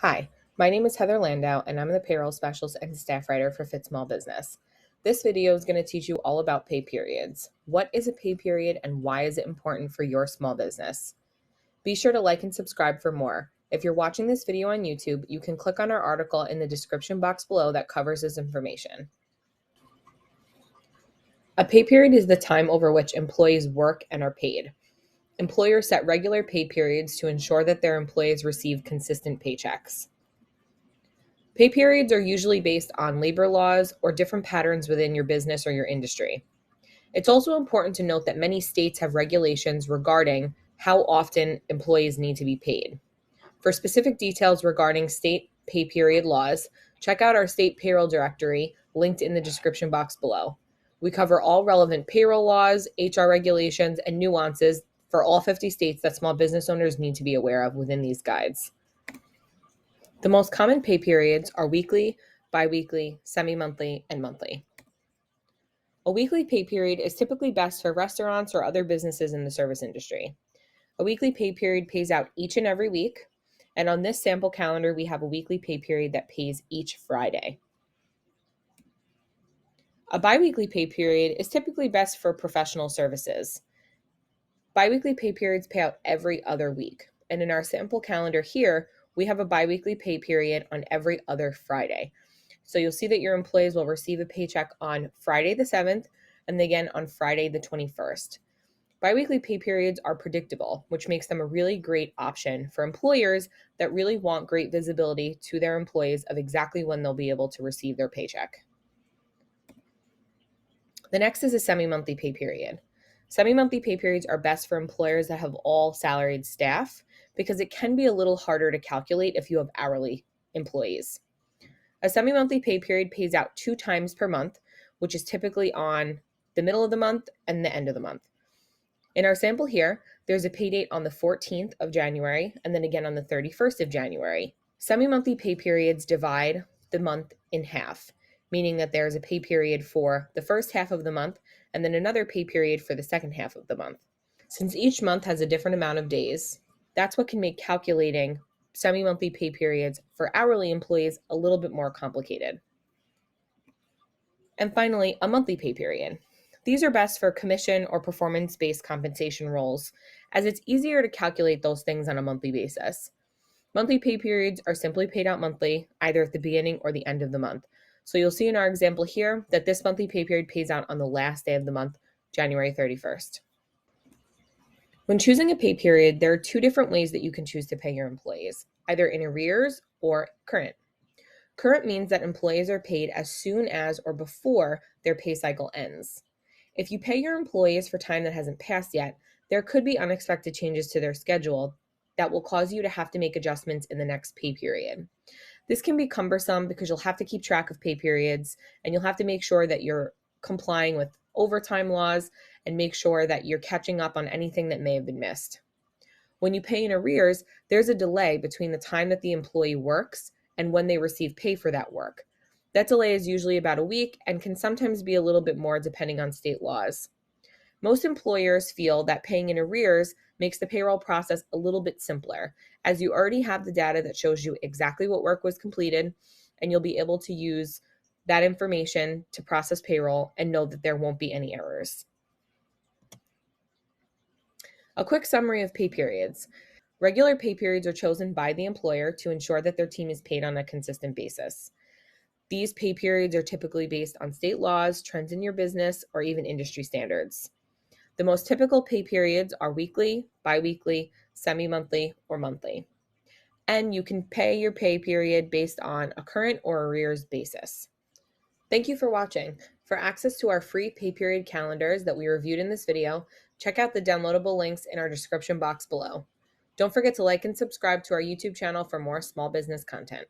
Hi, my name is Heather Landau, and I'm the payroll specialist and staff writer for Fit Small Business. This video is going to teach you all about pay periods. What is a pay period and why is it important for your small business? Be sure to like and subscribe for more. If you're watching this video on YouTube, you can click on our article in the description box below that covers this information. A pay period is the time over which employees work and are paid. Employers set regular pay periods to ensure that their employees receive consistent paychecks. Pay periods are usually based on labor laws or different patterns within your business or your industry. It's also important to note that many states have regulations regarding how often employees need to be paid. For specific details regarding state pay period laws, check out our state payroll directory linked in the description box below. We cover all relevant payroll laws, HR regulations, and nuances for all 50 states that small business owners need to be aware of within these guides. The most common pay periods are weekly, biweekly, semi-monthly, and monthly. A weekly pay period is typically best for restaurants or other businesses in the service industry. A weekly pay period pays out each and every week, and on this sample calendar, we have a weekly pay period that pays each Friday. A biweekly pay period is typically best for professional services. Biweekly pay periods pay out every other week, and in our sample calendar here, we have a biweekly pay period on every other Friday. So you'll see that your employees will receive a paycheck on Friday the 7th and again on Friday the 21st. Biweekly pay periods are predictable, which makes them a really great option for employers that really want great visibility to their employees of exactly when they'll be able to receive their paycheck. The next is a semi-monthly pay period. Semi-monthly pay periods are best for employers that have all salaried staff because it can be a little harder to calculate if you have hourly employees. A semi-monthly pay period pays out 2 times per month, which is typically on the middle of the month and the end of the month. In our sample here, there's a pay date on the 14th of January and then again on the 31st of January. Semi-monthly pay periods divide the month in half, meaning that there's a pay period for the first half of the month and then another pay period for the second half of the month. Since each month has a different amount of days, that's what can make calculating semi-monthly pay periods for hourly employees a little bit more complicated. And finally, a monthly pay period. These are best for commission or performance-based compensation roles, as it's easier to calculate those things on a monthly basis. Monthly pay periods are simply paid out monthly, either at the beginning or the end of the month. So you'll see in our example here that this monthly pay period pays out on the last day of the month, January 31st. When choosing a pay period, there are 2 different ways that you can choose to pay your employees, either in arrears or current. Current means that employees are paid as soon as or before their pay cycle ends. If you pay your employees for time that hasn't passed yet, there could be unexpected changes to their schedule that will cause you to have to make adjustments in the next pay period. This can be cumbersome because you'll have to keep track of pay periods and you'll have to make sure that you're complying with overtime laws and make sure that you're catching up on anything that may have been missed. When you pay in arrears, there's a delay between the time that the employee works and when they receive pay for that work. That delay is usually about a week and can sometimes be a little bit more depending on state laws. Most employers feel that paying in arrears makes the payroll process a little bit simpler, as you already have the data that shows you exactly what work was completed, and you'll be able to use that information to process payroll and know that there won't be any errors. A quick summary of pay periods. Regular pay periods are chosen by the employer to ensure that their team is paid on a consistent basis. These pay periods are typically based on state laws, trends in your business, or even industry standards. The most typical pay periods are weekly, biweekly, semi-monthly, or monthly. And you can pay your pay period based on a current or arrears basis. Thank you for watching. For access to our free pay period calendars that we reviewed in this video, check out the downloadable links in our description box below. Don't forget to like and subscribe to our YouTube channel for more small business content.